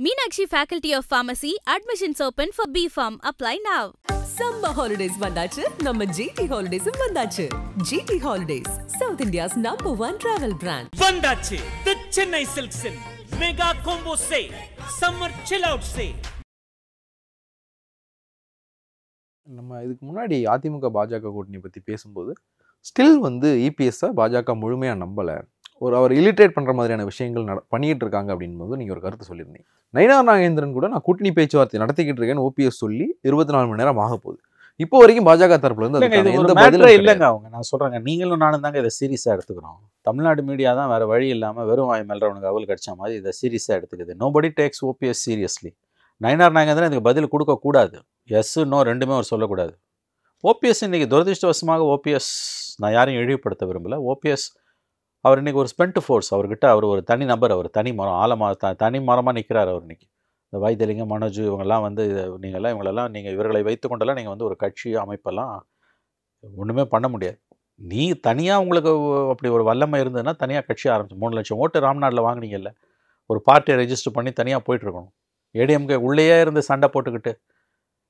Meenakshi Faculty of Pharmacy admissions open for B.Pharm. Apply now. Summer holidays vandachu, நம்ம GT Holidays vandachu. GT Holidays, South India's #1 travel brand. vandachu the Chennai Silks in mega combo sale, summer chill out sale. நம்ம இதுக்கு முன்னாடி அதிமுக பாஜக கூட்டணி பற்றி பேசும்போது still வந்து இபிஎஸ்ஸை பாஜக முழுமையாக நம்பலை, அவர் இலிட்ரேட் பண்ணுற மாதிரியான விஷயங்கள் பண்ணிகிட்டு இருக்காங்க அப்படின்போது நீங்கள் ஒரு கருத்து சொல்லியிருந்தீங்க. நயினார் நாகேந்திரன் கூட நான் கூட்டணி பேச்சுவார்த்தை நடத்திக்கிட்டு இருக்கேன்னு ஓபிஎஸ் சொல்லி 24 மணி நேரம் ஆக போகுது. இப்போ வரைக்கும் பாஜக தரப்புல இருந்து இல்லைங்க. அவங்க நான் சொல்கிறேங்க, நீங்களும் நானும் தாங்க இதை சீரியஸாக எடுத்துக்கிறோம். தமிழ்நாடு மீடியா தான் வேறு வழி இல்லாமல் வெறும் வாய் மேல்றவனுக்கு அவள் கடிச்ச மாதிரி இதை சீரியஸாக எடுத்துக்குது. Nobody takes OPS seriously. Nainar Nagendran இதுக்கு பதில் கொடுக்கக்கூடாது. எஸ் நோ ரெண்டுமே அவர் சொல்லக்கூடாது. ஓபிஎஸ் இன்றைக்கி துரதிருஷ்டவசமாக ஓபிஎஸ், நான் யாரையும் இழிவுபடுத்த விரும்பலை. ஓபிஎஸ் அவர் இன்றைக்கி ஒரு ஸ்பென்ட் ஃபோர்ஸ். அவர்கிட்ட அவர் ஒரு தனி நபர், அவர் தனி மரம், ஆழமாக தனி மரமாக நிற்கிறார் அவர் இன்றைக்கி. இந்த வைத்தியலிங்கம், மனோஜ் இவங்கெல்லாம் வந்து நீங்கள் இவர்களை வைத்து கொண்டெல்லாம் நீங்கள் வந்து ஒரு கட்சி அமைப்பெல்லாம் ஒன்றுமே பண்ண முடியாது. நீ தனியாக உங்களுக்கு அப்படி ஒரு வல்லமை இருந்ததுன்னா தனியாக கட்சி ஆரம்பிச்சு 3 லட்சம் ஓட்டு ராம்நாட்டில் வாங்கினீங்கல்ல, ஒரு பார்ட்டியை ரெஜிஸ்டர் பண்ணி தனியாக போயிட்டுருக்கணும். ஏடிஎம்கே உள்ளேயே இருந்து சண்டை போட்டுக்கிட்டு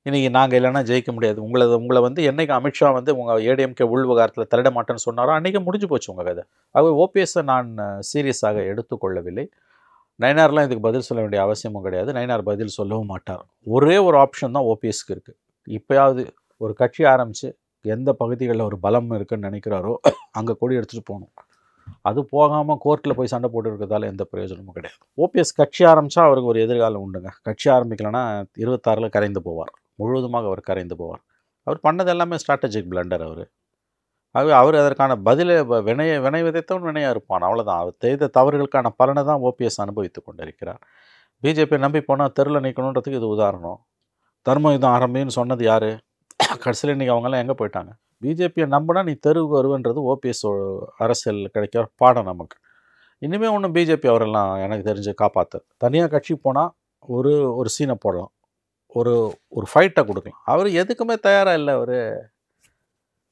இன்றைக்கி நாங்கள் இல்லைன்னா ஜெயிக்க முடியாது, உங்களை வந்து என்றைக்கு அமித்ஷா வந்து உங்கள் ஏடிஎம்கே உள் விவகாரத்தில் தலையிட மாட்டேன்னு சொன்னாரோ அன்றைக்கி முடிஞ்சு போச்சு உங்கள் கதை. அது ஓபிஎஸ்ஸை நான் சீரியஸாக எடுத்துக்கொள்ளவில்லை. நயினார்லாம் இதுக்கு பதில் சொல்ல வேண்டிய அவசியமும் கிடையாது. நயினார் பதில் சொல்லவும் மாட்டார். ஒரே ஒரு ஆப்ஷன் தான் ஓபிஎஸ்க்கு இருக்குது. இப்போயாவது ஒரு கட்சி ஆரம்பித்து எந்த பகுதிகளில் ஒரு பலம் இருக்குதுன்னு நினைக்கிறாரோ அங்கே கொடி எடுத்துகிட்டு போகணும். அது போகாமல் கோர்ட்டில் போய் சண்டை போட்டு இருக்கிறதால எந்த பிரயோஜனமும் கிடையாது. ஓபிஎஸ் கட்சி ஆரம்பித்தா அவருக்கு ஒரு எதிர்காலம் உண்டுங்க. கட்சி ஆரம்பிக்கலைன்னா 26 கரைந்து போவார், முழுவதுமாக அவர் கரைந்து போவார். அவர் பண்ணது எல்லாமே ஸ்ட்ராட்டஜிக் பிளண்டர். அவர் அதற்கான பதிலை வினை விதைத்தவன் வினையாக இருப்பான், அவ்வளோதான். அவர் செய்த தவறுகளுக்கான பலனை தான் ஓபிஎஸ் அனுபவித்து கொண்டிருக்கிறார். பிஜேபி நம்பி போனால் தெருவில் நிற்கணுன்றதுக்கு இது உதாரணம். தர்ம யுத்தம் ஆரம்பின்னு சொன்னது யார்? கடைசியில் இன்றைக்கி அவங்கெல்லாம் எங்கே போயிட்டாங்க? பிஜேபியை நம்பினா நீ தெருவுக்கு வருவன்றது ஓபிஎஸ் அரசியல் கிடைக்கிற பாடம் நமக்கு. இனிமேல் ஒன்றும் பிஜேபி அவரெல்லாம் எனக்கு தெரிஞ்சு காப்பாற்று. தனியாக கட்சி போனால் ஒரு சீனை போடலாம், ஒரு ஃபைட்டை கொடுக்கலாம். அவர் எதுக்குமே தயாராக இல்லை. அவர்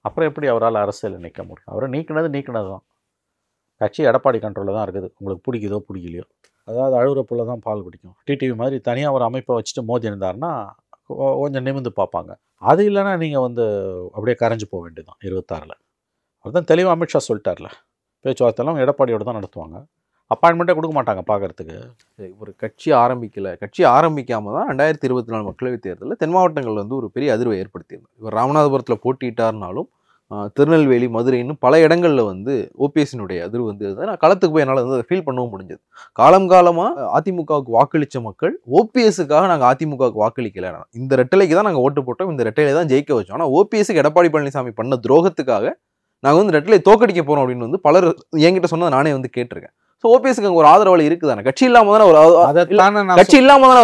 அப்புறம் எப்படி அவரால் அரசியலில் நிற்க முடியும்? அவரை நீக்கினது தான். கட்சி எடப்பாடி கண்ட்ரோலில் தான் இருக்குது. உங்களுக்கு பிடிக்குதோ பிடிக்கலையோ, அதாவது அழுகிற புள்ள தான் பால் குடிக்கும். டிடிவி மாதிரி தனியாக ஒரு அமைப்பை வச்சுட்டு மோதி இருந்தார்னா கொஞ்சம் நிமிந்து பார்ப்பாங்க. அது இல்லைன்னா நீங்கள் வந்து அப்படியே கரைஞ்சி போக வேண்டியதுதான் 26. அவர் தான் தெளிவாக அமித்ஷா சொல்லிட்டார்ல, பேச்சுவார்த்தைலாம் எடப்பாடியோடு தான் நடத்துவாங்க, அப்பாயின்மெண்ட்டே கொடுக்க மாட்டாங்க பார்க்குறதுக்கு. ஒரு கட்சி ஆரம்பிக்காமல் தான் 2024 மக்களவைத் தேர்தலில் தென் மாவட்டங்கள் வந்து ஒரு பெரிய அதிர்வை ஏற்படுத்தியிருந்தார். இவர் ராமநாதபுரத்தில் போட்டியிட்டார்னாலும் திருநெல்வேலி, மதுரைன்னு பல இடங்களில் வந்து ஓபிஎஸ்னுடைய அதிர்வு வந்து நான் களத்துக்கு போய் என்னால் வந்து அதை ஃபீல் பண்ணவும் முடிஞ்சது. காலமாக அதிமுகவுக்கு வாக்களித்த மக்கள் ஓபிஎஸ்ஸுக்காக நாங்கள் அதிமுகவுக்கு வாக்களிக்கல, இந்த ரெட்டலைக்கு தான் நாங்கள் ஓட்டு போட்டோம், இந்த ரெட்டலை தான் ஜெயிக்க வச்சோம். ஆனால் ஓபிஎஸ்ஸுக்கு எடப்பாடி பழனிசாமி பண்ண துரோகத்துக்காக நாங்கள் வந்து ரெட்டலை தோக்கடிக்க போகிறோம் அப்படின்னு வந்து பலர் என்கிட்ட சொன்னதை நானே வந்து கேட்டிருக்கேன். ஸோ ஓபிஎஸ்க்கு அங்கே ஒரு ஆதரவு இருக்குதானே, கட்சி இல்லாமல் தானே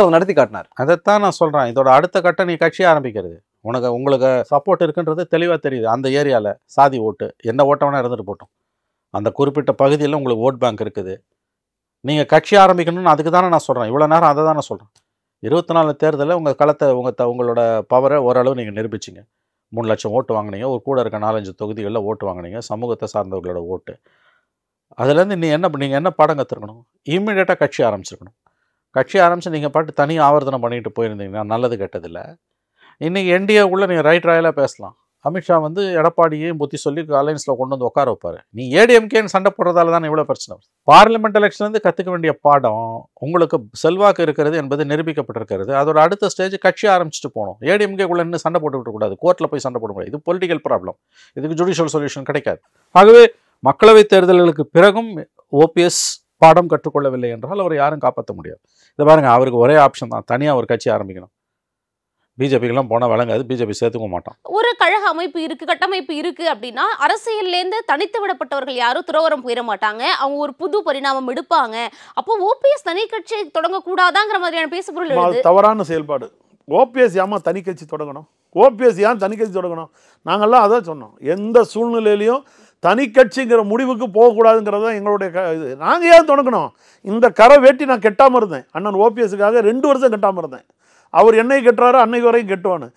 அவர் நடத்தி காட்டினார். அதைத்தான் நான் சொல்கிறேன். இதோட அடுத்த கட்டம் நீ கட்சி ஆரம்பிக்கிறது, உங்களுக்கு சப்போர்ட் இருக்குன்றது தெளிவாக தெரியுது. அந்த ஏரியாவில் சாதி ஓட்டு என்ன ஓட்ட வேணால் இருந்துட்டு போட்டோம், அந்த குறிப்பிட்ட பகுதியில் உங்களுக்கு ஓட் பேங்க் இருக்குது. நீங்கள் கட்சி ஆரம்பிக்கணும்னு அதுக்கு தானே நான் சொல்கிறேன். இவ்வளோ நேரம் அதை தான் நான் சொல்கிறேன். 24 தேர்தலில் உங்கள் களத்தை உங்களோட பவரை ஓரளவு நீங்கள் நிரூபிச்சிங்க. 3 லட்சம் ஓட்டு வாங்கினீங்க, ஒரு கூட இருக்க 4-5 தொகுதிகளில் ஓட்டு வாங்கினீங்க, சமூகத்தை சார்ந்தவர்களோட ஓட்டு. அதுலேருந்து நீங்கள் என்ன பாடம் கற்றுருக்கணும்? இம்மிடியேட்டாக கட்சி ஆரம்பிச்சிருக்கணும். கட்சி ஆரம்பித்து நீங்கள் பாட்டு தனி ஆவர்த்தனம் பண்ணிட்டு போயிருந்தீங்கன்னா நல்லது கெட்டதில்லை. இன்றைக்கி என்டிஏ உள்ள நீங்கள் ரைட் ராயலாக பேசலாம். அமித்ஷா வந்து எடப்பாடியையும் புத்தி சொல்லி அலையன்ஸில் கொண்டு வந்து உட்கார வைப்பார். நீ ஏடிஎம்கேன்னு சண்டை போடுறதால தான் இவ்வளோ பிரச்சனை. பார்லிமெண்ட் எலெக்ஷன்லேருந்து கற்றுக்க வேண்டிய பாடம், உங்களுக்கு செல்வாக்கு இருக்கிறது என்பது நிரூபிக்கப்பட்டிருக்கிறது. அதோட அடுத்த ஸ்டேஜ் கட்சி ஆரம்பிச்சுட்டு போகணும். ஏடிஎம்கேக்குள்ளே இன்னும் சண்டை போட்டுக்கிட்டு கூடாது, கோர்ட்டில் போய் சண்டை போட முடியாது. இது பொலிட்டிக்கல் ப்ராப்ளம், இதுக்கு ஜுடிஷியல் சொல்யூஷன் கிடைக்காது. ஆகவே மக்களவைத் தேர்தல்களுக்கு பிறகும் ஓபிஎஸ் பாடம் கற்றுக்கொள்ளவில்லை என்றால் அவரை யாரும் காப்பாற்ற முடியாது. இதை பாருங்க, அவருக்கு ஒரே ஆப்ஷன் தான், தனியாக ஒரு கட்சி ஆரம்பிக்கணும். பிஜேபிக்கெல்லாம் போனால் வழங்காது, பிஜேபி சேர்த்துக்க மாட்டான். ஒரு கழக அமைப்பு இருக்குது, கட்டமைப்பு இருக்குது அப்படின்னா அரசியல்லேருந்து தனித்து விடப்பட்டவர்கள் யாரும் துறவரம் போயிட மாட்டாங்க, அவங்க ஒரு புது பரிணாமம் எடுப்பாங்க. அப்போ ஓபிஎஸ் தனி கட்சி தொடங்கக்கூடாதாங்கிற மாதிரியான பேசுபொருள் தவறான செயல்பாடு. ஓபிஎஸ் ஏமா தனி கட்சி தொடங்கணும்? ஓபிஎஸ் ஏன் தனி கட்சி தொடங்கணும்? நாங்கள்லாம் அதான் சொன்னோம். எந்த சூழ்நிலையிலையும் தனி கட்சிங்கிற முடிவுக்கு போகக்கூடாதுங்கிறது தான் எங்களுடைய இது. நாங்கள் ஏன் தொடங்கணும்? இந்த கரை வேட்டி நான் கெட்டாமல் இருந்தேன். அண்ணன் ஓபிஎஸ்ஸுக்காக 2 வருஷம் கெட்டாமல் இருந்தேன். அவர் என்னை கெட்டுறாரு, அன்னைக்கு வரைக்கும் கெட்டுவான்னு.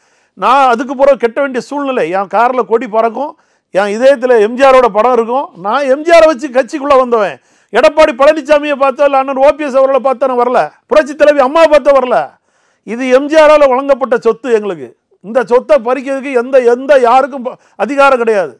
நான் அதுக்கு பிறகு கெட்ட வேண்டிய சூழ்நிலை. என் காரில் கொடி பறக்கும், என் இதயத்தில் எம்ஜிஆரோட படம் இருக்கும். நான் எம்ஜிஆரை வச்சு கட்சிக்குள்ளே வந்தவன். எடப்பாடி பழனிசாமியை பார்த்தோ இல்லை அண்ணன் ஓபிஎஸ் அவர்களை பார்த்தா வரல, புரட்சி தலைவி அம்மா பார்த்தா வரல. இது எம்ஜிஆரால் வழங்கப்பட்ட சொத்து. எங்களுக்கு இந்த சொத்தை பறிக்கிறதுக்கு எந்த யாருக்கும் அதிகாரம் கிடையாது.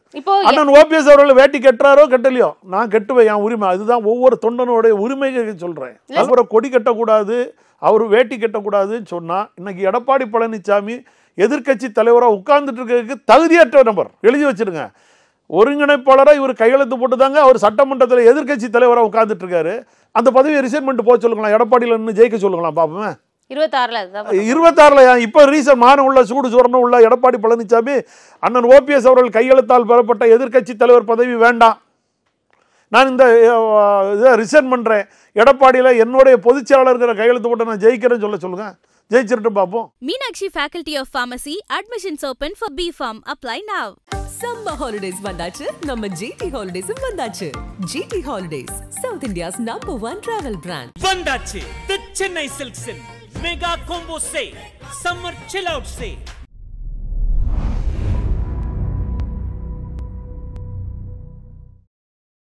அண்ணன் ஓபிஎஸ் அவர்கள் வேட்டி கட்டுறாரோ கட்டலையோ, நான் கட்டுவேன், என் உரிமை. அதுதான் ஒவ்வொரு தொண்டனுடைய உரிமை சொல்றேன். அப்புறம் கொடி கட்டக்கூடாது, அவர் வேட்டி கட்டக்கூடாதுன்னு சொன்னா இன்னைக்கு எடப்பாடி பழனிசாமி எதிர்கட்சி தலைவராக உட்கார்ந்துட்டு இருக்கிறதுக்கு தகுதியற்ற நபர். எழுதி வச்சிருங்க. ஒருங்கிணைப்பாளராக இவர் கையெழுத்து போட்டுதாங்க அவர் சட்டமன்றத்தில் எதிர்கட்சி தலைவராக உட்கார்ந்துட்டு இருக்காரு. அந்த பதவியை ரிசைன்மெண்ட் போக சொல்லுங்களா, எடப்பாடியில் நின்று ஜெயிக்க சொல்லுங்களா பாப்போமே. 26 இப்ப ரீசன் மான உள்ள சூடு சொரணம் உள்ள எடப்பாடி பழனிசாமி அண்ணன் ஓபிஎஸ் அவர்கள் கையெழுத்தால் பெறப்பட்ட எதிர்கட்சி தலைவர் பதவி வேண்டாம், நான் இந்த ரிசைன் பண்றேன், எடப்பாடியில என்னுடைய பொதுச் செயலாளர் கையெழுத்து போட்டு நான் ஜெயிக்கிறேன்னு சொல்லுங்க. ஜெயிச்சிட்டு பாப்போம். Meenakshi Faculty of Pharmacy admissions open for B.Pharm. Apply now. Summer holidays வந்தாச்சு, நம்ம ஜிடி ஹாலிடேஸும் வந்தாச்சு. GT holidays, south India's #1 travel brand. வந்தாச்சு தி சென்னை சில்க்ஸின் mega combo say summer chill out சே